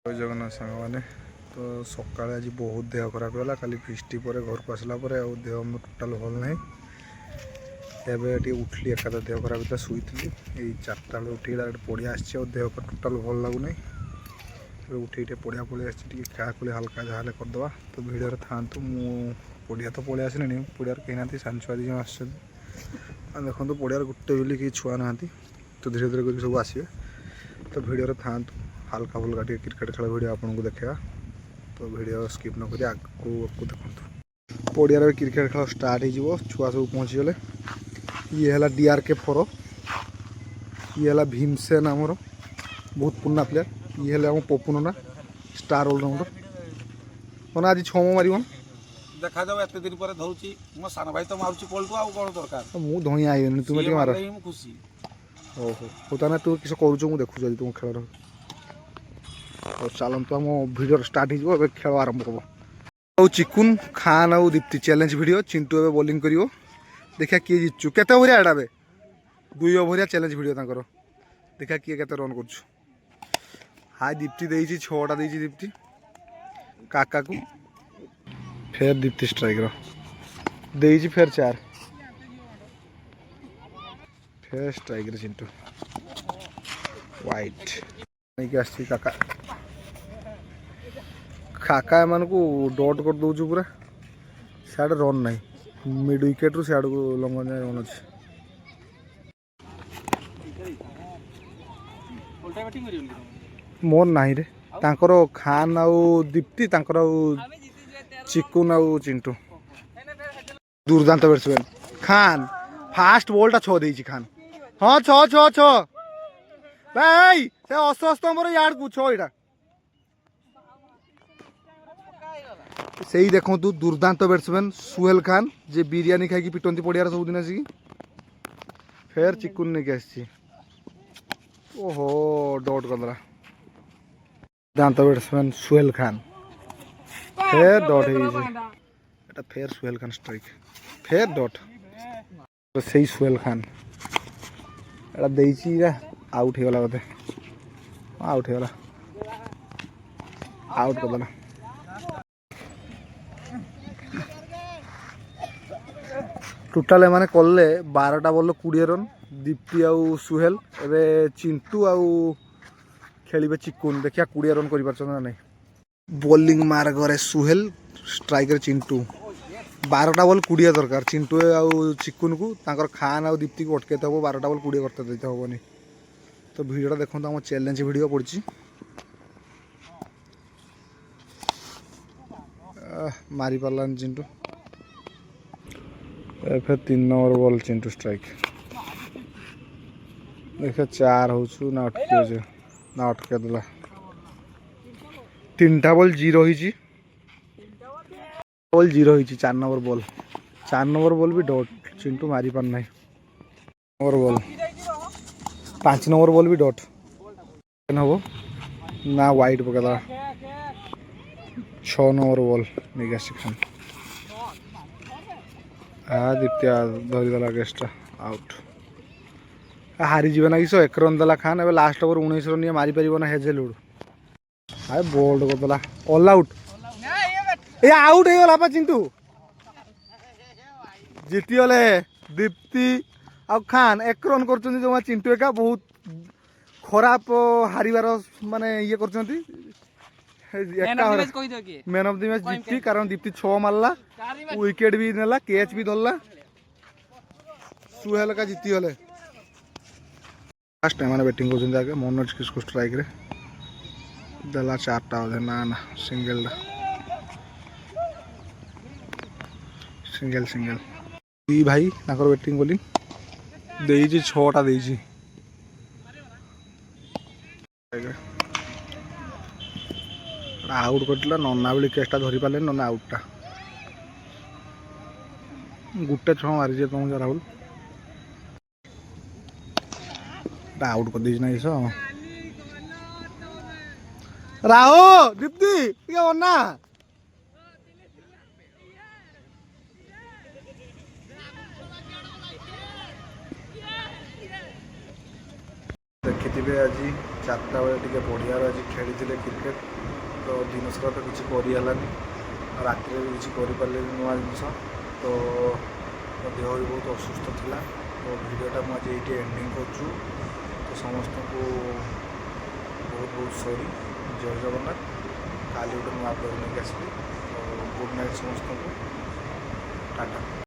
जय जगन्नाथ सांग मैंने तो सका आज बहुत देह खराब है खाली फिष्टी पर घर को आसला देह टोटाल भल ना एवं उठली एका देह खराब था शुई यही 4टा बेले उठे डायरेक्ट पड़िया देह टोटाल भल लगुना उठे पड़िया पड़े खेला हल्का जहाँ करदे तो भिडियो था पड़िया तो पलि आसने पड़िया कहीं ना सान छुआ दी आस देखो पड़िया गोटे बोली कि छुआ ना तो धीरे धीरे करके सब आसवे तो भिडियो था हल्का फुल्का क्रिकेट खेल भिड आपको देखा तो भिडियो स्किप न कर आगे देखो पड़िया क्रिकेट खेल स्टार्ट हो छुआ सब पहुँची गले ये है DRK फोर ये है भीमसेन आमर बहुत पुराना प्लेयर ये है पपुन ना स्टार ऑलराउंडर मैंने आज 6 मार देखा जाओ एत दिन पर धौची मो सान भाई तो मारुची पलटू आ कोन दरकार मु धई आइबेनी तुम टे मार मु खुशी हो ताना तू किस करू मु देखु जल्दी तुम खेल और चलतु आम भिडियो स्टार्ट हो खेल आरंभ हम चिकुन खान आउ दीप्ति चैलेंज वीडियो चिंटू ए बॉलिंग करियो देखा किए जितु केते ओभरिया एडा बे 2 ओभरिया चैलेंज वीडियो तांकर देखा किए केते रन कर हाय दीप्ति देइछि 6टा देइछि दीप्ति काका को फिर दीप्ति स्ट्राइकर देइछि फिर 4 फिर स्ट्राइकर चिंटू वाइट नहीं के आसी काका काका एम को डट कर दौचु पूरा सियाड़े रन ना मिड विकेट रु सियाड़ को लंगन जाए रन अच्छे मोर नहीं रे तांकर खान आउ दीप्ति तांकर आउ चिकुन आउ चिंटू दुर्दांत बैट्समैन खान फास्ट बॉल टा 6 देइछि खान हाँ 6 भाई से अस्त मोर यार को 6 इटा से ही देखो तू दुर्दांत बैट्समैन सुहेल खान जे बिरियानी खाई पिटंती पड़ियार सब दिन आसिक फेर चिकुन नहीं के आसी ओहो डॉट करदा दांत बैट्समैन सुहेल खान फेर डॉट है फेर सुहेल खान स्ट्राइक फेर डॉट तो सही सुहेल खान एटा देइछि आउट हो गला बोधे आउट हो गला आउट कर देना टोटाल मैंने कले 12टा बॉल 20 रन दीप्ति आउ सुहेल एबे चिंटू आउ खेलिबे चिकुन देखिया 20 रन करि परछन ना नहीं बॉलिंग मार करे सुहेल स्ट्राइकर चिंटू 12टा बॉल 20 दरकार चिंटू आउ चिकुन को तांकर खान आउ दीप्ति को अटके थबो 12टा बॉल 20 करते देते होबनी तो वीडियोटा देखो आम चैलेंज वीडियो पड़ी मारी पार्लान चिंटू फिर 3 नंबर बॉल चिंटू स्ट्राइक देखा 4 हो ना अटके ना अटके देला 3टा बॉल 0 होइछि बॉल 0 होइछि 4 नंबर बॉल भी डॉट चिंटू मारी पार नहीं नंबर बॉल 5 नंबर बॉल भी डॉट हम ना वाइट पकेदा 6 नंबर बॉल नहीं खान दीप्तिया धरीदेला गेस्टा आउट हारी जीवन ना किस 1 रन देला खान ए लास्ट ओवर 19 रन ये मारी पारिबो ना हेजेलवुड हाय बोल्ड करदेला ऑल आउट ए आउट हो गला चिंटू जीती गले दीप्ति आ खान 1 रन कर चिंटू एका बहुत खराब हारिबार माने ये कर man of the match Deepti कारण दीप्ति 6 मारला विकेट भी नेला कैच भी धरला सुहेल का जीती गले फास्ट टाइम मैंने बैटिंग कर आगे मनोज किसको स्ट्राइक रे देला 4टा ना ना सिंगल भाई ताकर बैटिंग बॉलिंग देइछि 6टा देइछि आउट करला नन्ना बेली केसटा धरी पाले नन्ना आउटटा गुटे 6 मारी जे तुम राहुल आउट कर दीजिए ना इसो राहो दीप्ति क्या करना देखी आज चार्टा बेले टिके पड़ियार आज खेली क्रिकेट तो दिन सारा तो किसी करहलानी रात भी किसी कर नुआ जिनस तो मो देह भी बहुत असुस्थ थिला तो वीडियोटा मुझे ये एंडिंग करूँ तो समस्त को बहुत बहुत सॉरी जय जगन्नाथ काली गोटे नुआ ब्लॉग नहीं आसबी तो गुड नाइट समस्त को टाटा।